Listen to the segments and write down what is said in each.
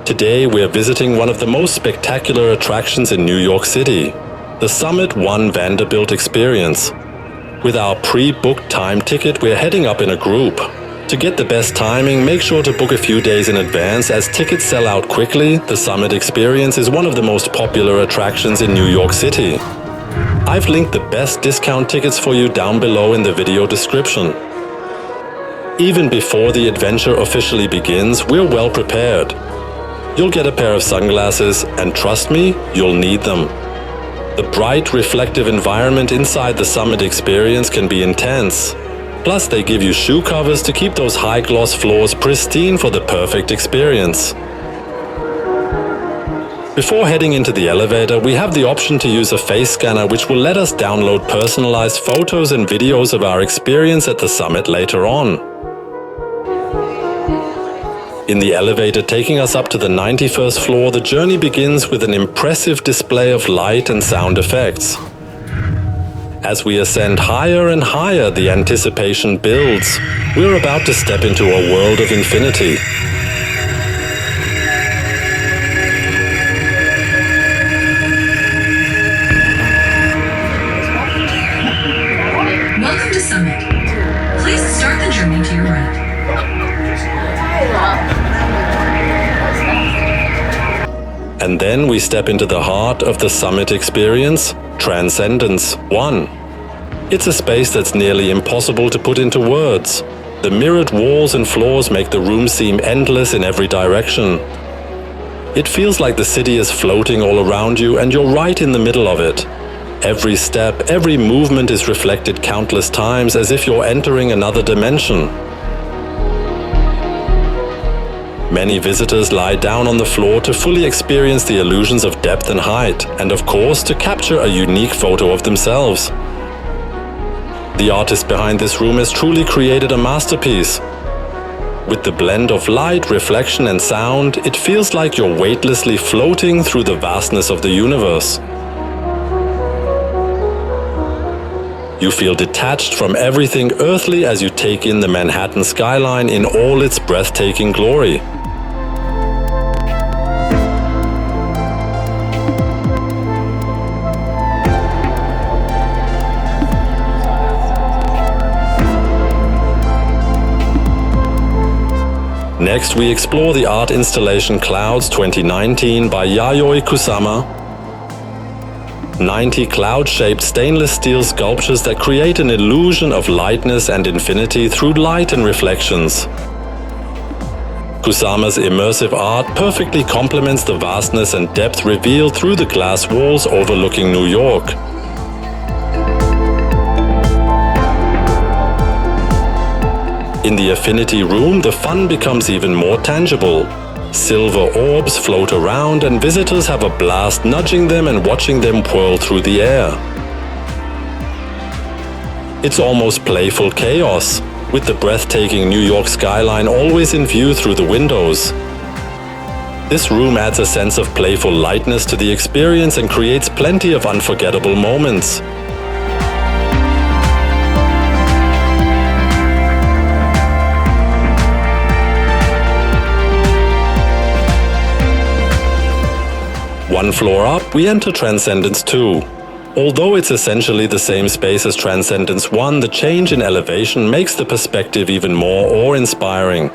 Today we're visiting one of the most spectacular attractions in New York City, the Summit One Vanderbilt experience. With our pre-booked time ticket, we're heading up in a group. To get the best timing, make sure to book a few days in advance as tickets sell out quickly. The Summit experience is one of the most popular attractions in New York City. I've linked the best discount tickets for you down below in the video description. Even before the adventure officially begins, we're well prepared. You'll get a pair of sunglasses, and trust me, you'll need them. The bright, reflective environment inside the Summit experience can be intense. Plus, they give you shoe covers to keep those high-gloss floors pristine for the perfect experience. Before heading into the elevator, we have the option to use a face scanner which will let us download personalized photos and videos of our experience at the Summit later on. In the elevator taking us up to the 91st floor, the journey begins with an impressive display of light and sound effects. As we ascend higher and higher, the anticipation builds. We're about to step into a world of infinity. Welcome to Summit. Please start the journey to your right. And then we step into the heart of the Summit experience, Transcendence I. It's a space that's nearly impossible to put into words. The mirrored walls and floors make the room seem endless in every direction. It feels like the city is floating all around you and you're right in the middle of it. Every step, every movement is reflected countless times as if you're entering another dimension. Many visitors lie down on the floor to fully experience the illusions of depth and height, and of course to capture a unique photo of themselves. The artist behind this room has truly created a masterpiece. With the blend of light, reflection and sound, it feels like you're weightlessly floating through the vastness of the universe. You feel detached from everything earthly as you take in the Manhattan skyline in all its breathtaking glory. Next, we explore the art installation Clouds 2019 by Yayoi Kusama. 90 cloud-shaped stainless steel sculptures that create an illusion of lightness and infinity through light and reflections. Kusama's immersive art perfectly complements the vastness and depth revealed through the glass walls overlooking New York. In the Affinity Room, the fun becomes even more tangible. Silver orbs float around and visitors have a blast nudging them and watching them whirl through the air. It's almost playful chaos, with the breathtaking New York skyline always in view through the windows. This room adds a sense of playful lightness to the experience and creates plenty of unforgettable moments. One floor up, we enter Transcendence II. Although it's essentially the same space as Transcendence I, the change in elevation makes the perspective even more awe-inspiring.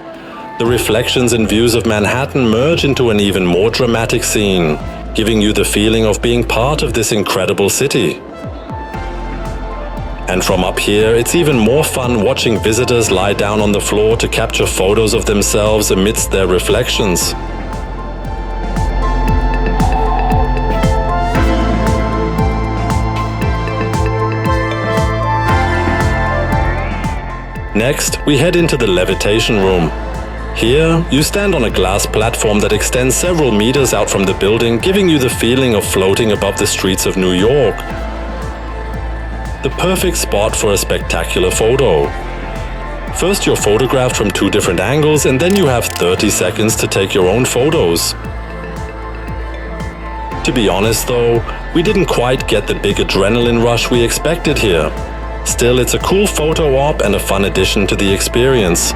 The reflections and views of Manhattan merge into an even more dramatic scene, giving you the feeling of being part of this incredible city. And from up here, it's even more fun watching visitors lie down on the floor to capture photos of themselves amidst their reflections. Next, we head into the levitation room. Here, you stand on a glass platform that extends several meters out from the building, giving you the feeling of floating above the streets of New York. The perfect spot for a spectacular photo. First, you're photographed from 2 different angles, and then you have 30 seconds to take your own photos. To be honest though, we didn't quite get the big adrenaline rush we expected here. Still, it's a cool photo op and a fun addition to the experience.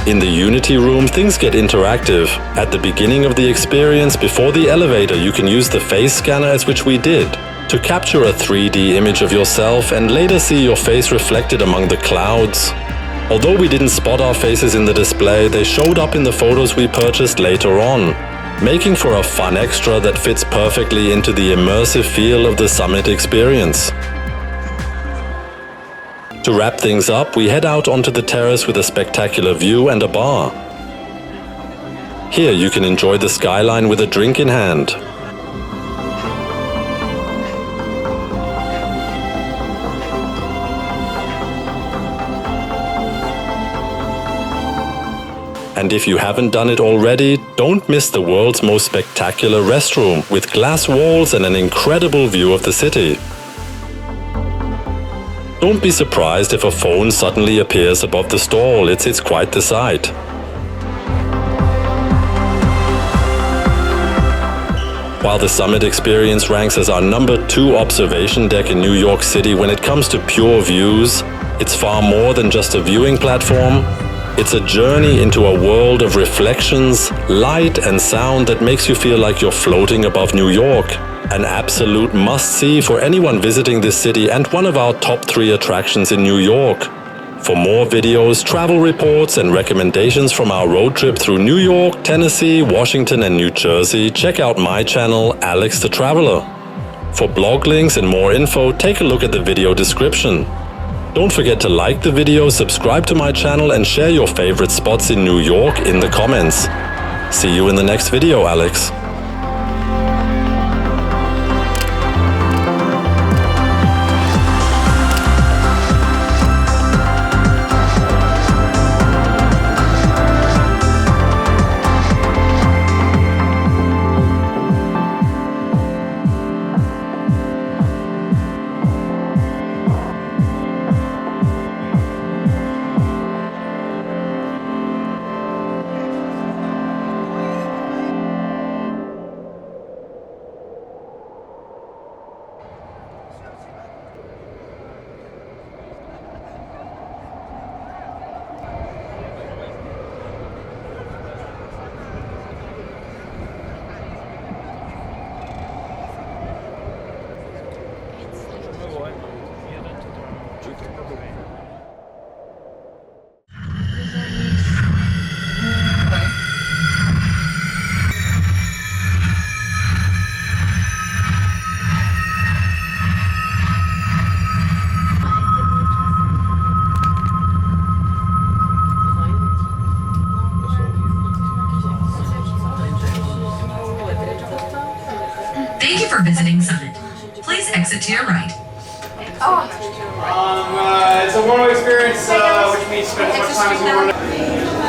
In the Unity Room, things get interactive. At the beginning of the experience, before the elevator, you can use the face scanner, as which we did, to capture a 3D image of yourself and later see your face reflected among the clouds. Although we didn't spot our faces in the display, they showed up in the photos we purchased later on, making for a fun extra that fits perfectly into the immersive feel of the Summit experience. To wrap things up, we head out onto the terrace with a spectacular view and a bar. Here you can enjoy the skyline with a drink in hand. And if you haven't done it already, don't miss the world's most spectacular restroom with glass walls and an incredible view of the city. Don't be surprised if a phone suddenly appears above the stall, it's quite the sight. While the Summit experience ranks as our #2 observation deck in New York City when it comes to pure views, it's far more than just a viewing platform. It's a journey into a world of reflections, light and sound that makes you feel like you're floating above New York. An absolute must-see for anyone visiting this city and one of our top 3 attractions in New York. For more videos, travel reports and recommendations from our road trip through New York, Tennessee, Washington and New Jersey, check out my channel, Alex the Traveler. For blog links and more info, take a look at the video description. Don't forget to like the video, subscribe to my channel and share your favorite spots in New York in the comments. See you in the next video, Alex. Thank you for visiting Summit. Please exit to your right. It's a one-way experience, which means spend as much time as you want.